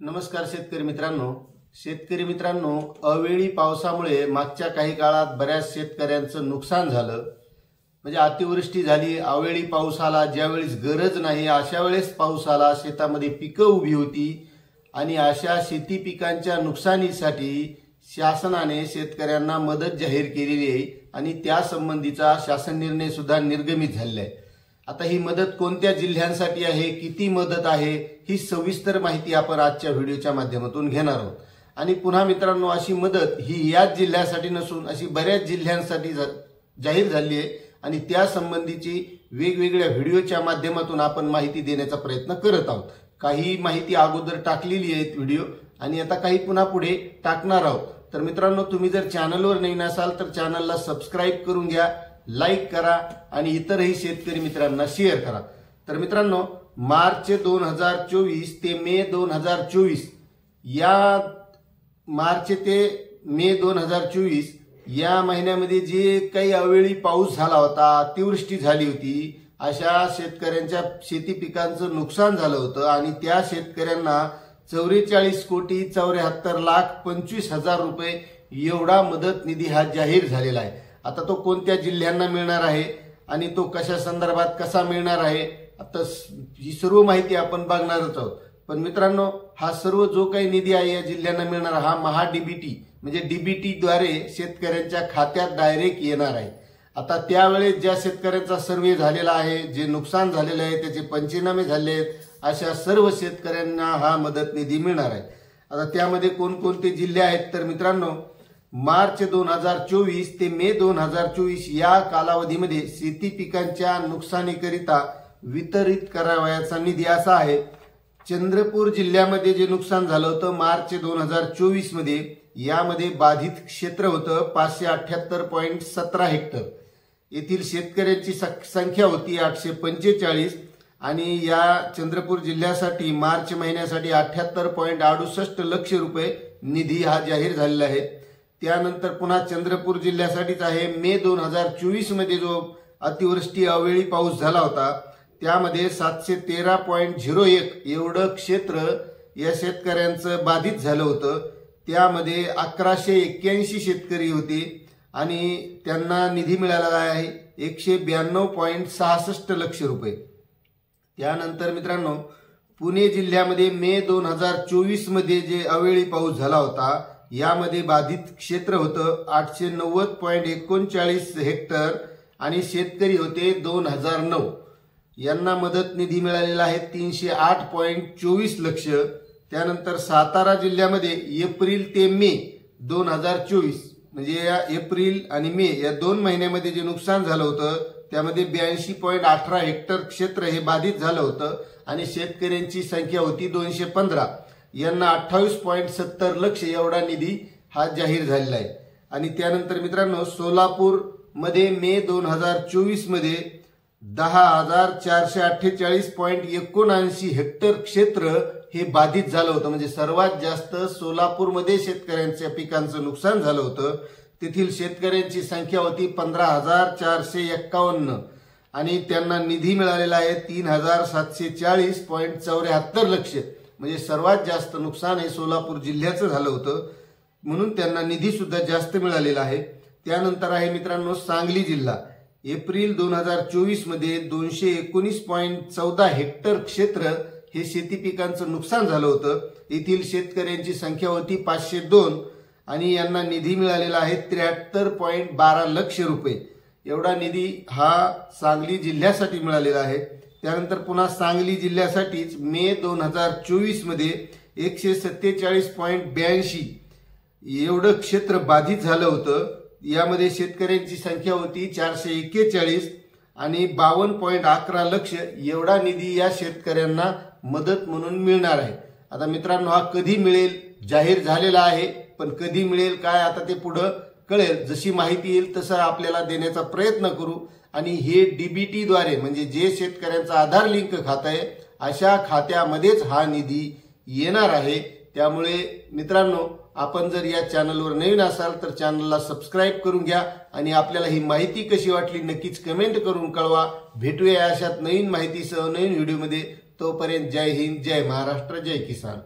नमस्कार शेतकरी मित्रांनो, अवेळी पावसामुळे मागच्या काही काळात बऱ्याच शेतकऱ्यांचं नुकसान झालं। म्हणजे अतिवृष्टी झाली, अवेळी पाऊस आला, ज्यावेळेस गरज नाही अशा वेळेस पाऊस आला, शेतामध्ये पिकं उभी होती आणि अशा शेती पिकांच्या नुकसानीसाठी शासनाने शेतकऱ्यांना मदत जाहीर केलेली आहे आणि त्या संबंधीचा शासन निर्णय सुद्धा निर्गमित झालेला आहे। आता ही मदत कोणत्या जिल्ह्यांसाठी आहे, किती मदत आहे, ही सविस्तर माहिती आपण आजच्या व्हिडिओच्या माध्यमातून घेणार आहोत। आणि पुन्हा मित्रांनो, अशी मदत ही याच जिल्ह्यासाठी नसून अशी बऱ्याच जिल्ह्यांसाठी जाहीर झाली आहे आणि त्या संबंधीची वेगवेगळ्या व्हिडिओच्या माध्यमातून आपण माहिती देण्याचा प्रयत्न करत आहोत। काही माहिती अगोदर टाकलेली आहे व्हिडिओ आणि आता काही पुन्हा पुढे टाकणार आहोत। तर मित्रांनो, तुम्ही जर चॅनलवर नवीन असाल तर चॅनलला सबस्क्राइब करून घ्या, लाईक करा आणि इतरही शेतकरी मित्रांना शेअर करा। तर मित्रांनो, मार्च 2024 ते मे 2024 या महिन्यामध्ये जे काही अवेळी पाऊस झाला होता, अतिवृष्टी झाली होती, अशा शेतकऱ्यांच्या शेती पिकांचं नुकसान झालं होतं आणि त्या शेतकऱ्यांना 44,74,25,000 रुपये एवढा मदत निधी हा जाहीर झालेला आहे। आता तो कोणत्या जिल्ह्यांना मिळणार आहे आणि तो कशा संदर्भात कसा मिळणार आहे, आता ही सर्व माहिती आपण बघणारच आहोत। पण मित्रांनो, हा सर्व जो काही निधी आहे या जिल्ह्यांना मिळणार हा महाडीबीटी म्हणजे डीबीटी द्वारे शेतकऱ्यांच्या खात्यात डायरेक्ट येणार आहे। आता त्यावेळेस ज्या शेतकऱ्यांचा सर्वे झालेला आहे, जे नुकसान झालेले आहे, त्याचे पंचनामे झाले आहेत, अशा सर्व शेतकऱ्यांना हा मदत निधी मिळणार आहे। आता त्यामध्ये कोणकोणते जिल्हे आहेत तर मित्रांनो, मार्च 2024 ते मे 2024 या कालावधीमध्ये शेती पिकांच्या नुकसानीकरिता वितरित करावयाचा निधी असा आहे। चंद्रपूर जिल्ह्यामध्ये जे नुकसान झालं होतं मार्च 2024 मध्ये, यामध्ये बाधित क्षेत्र होतं 578.17 हेक्टर। येथील शेतकऱ्यांची संख्या होती 845 आणि या चंद्रपूर जिल्ह्यासाठी मार्च महिन्यासाठी 78.68 लक्ष रुपये निधी हा जाहीर झालेला आहे। त्यानंतर पुन्हा चंद्रपूर जिल्ह्यासाठीच आहे। मे 2024 मध्ये जो अतिवृष्टी अवेळी पाऊस झाला होता त्यामध्ये 713.01 एवढं क्षेत्र या शेतकऱ्यांचं बाधित झालं होतं। त्यामध्ये 1181 शेतकरी होते आणि त्यांना निधी मिळाला आहे 192.66 लक्ष रुपये। त्यानंतर मित्रांनो, पुणे जिल्ह्यामध्ये मे 2024 मध्ये जे अवेळी पाऊस झाला होता यामध्ये बाधित क्षेत्र होतं 890.39 हेक्टर आणि शेतकरी होते 2009। यांना मदत निधी मिळालेला आहे 308.24 लक्ष। त्यानंतर सातारा जिल्ह्यामध्ये एप्रिल ते मे 2024 म्हणजे या एप्रिल आणि मे या 2 महिन्यामध्ये जे नुकसान झालं होतं त्यामध्ये 82.18 हेक्टर क्षेत्र हे बाधित झालं होतं आणि शेतकऱ्यांची संख्या होती 215। यांना 28.70 लक्ष एवढा निधी हा जाहीर झालेला आहे। आणि त्यानंतर मित्रांनो, सोलापूर मध्ये मे 2024 मध्ये 10,448.79 हेक्टर क्षेत्र हे बाधित झालं होतं। म्हणजे सर्वात जास्त सोलापूरमध्ये शेतकऱ्यांच्या पिकांचं नुकसान झालं होतं। तेथील शेतकऱ्यांची संख्या होती 15,451 आणि त्यांना निधी मिळालेला आहे 3,740.74 लक्ष। म्हणजे सर्वात जास्त नुकसान हे सोलापूर जिल्ह्याचं झालं होतं, म्हणून त्यांना निधी सुद्धा जास्त मिळालेला आहे। त्यानंतर आहे मित्रांनो सांगली जिल्हा। एप्रिल 2024 मध्ये 219.14 हेक्टर क्षेत्र हे शेती पिकांचं नुकसान झालं होतं। येथील शेतकऱ्यांची संख्या होती 502 आणि यांना निधी मिळालेला आहे 73.12 लक्ष रुपये एवढा निधी हा सांगली जिल्ह्यासाठी मिळालेला आहे। त्यानंतर पुन्हा सांगली जिल्ह्यासाठीच मे 2024 मध्ये 147.82 एवढं क्षेत्र बाधित झालं होतं। यामध्ये शेतकऱ्यांची संख्या होती 441 आणि 52.11 लक्ष एवढा निधी या शेतकऱ्यांना मदत म्हणून मिळणार आहे। आता मित्रांनो, हा कधी मिळेल जाहीर झालेला आहे, पण कधी मिळेल काय आता ते पुढे कळेल। जशी माहिती येईल तसं आपल्याला देण्याचा प्रयत्न करू आणि हे डीबीटी द्वारे म्हणजे जे शेतकऱ्यांचा आधार लिंक खातं आहे अशा खात्यामध्येच हा निधी येणार आहे। त्यामुळे मित्रांनो, आपण जर या चॅनलवर नवीन असाल तर चॅनलला सबस्क्राइब करून घ्या आणि आपल्याला ही माहिती कशी वाटली नक्कीच कमेंट करून कळवा। भेटूया अशात नवीन माहितीसह नवीन व्हिडिओमध्ये। तोपर्यंत जय हिंद, जय महाराष्ट्र, जय किसान।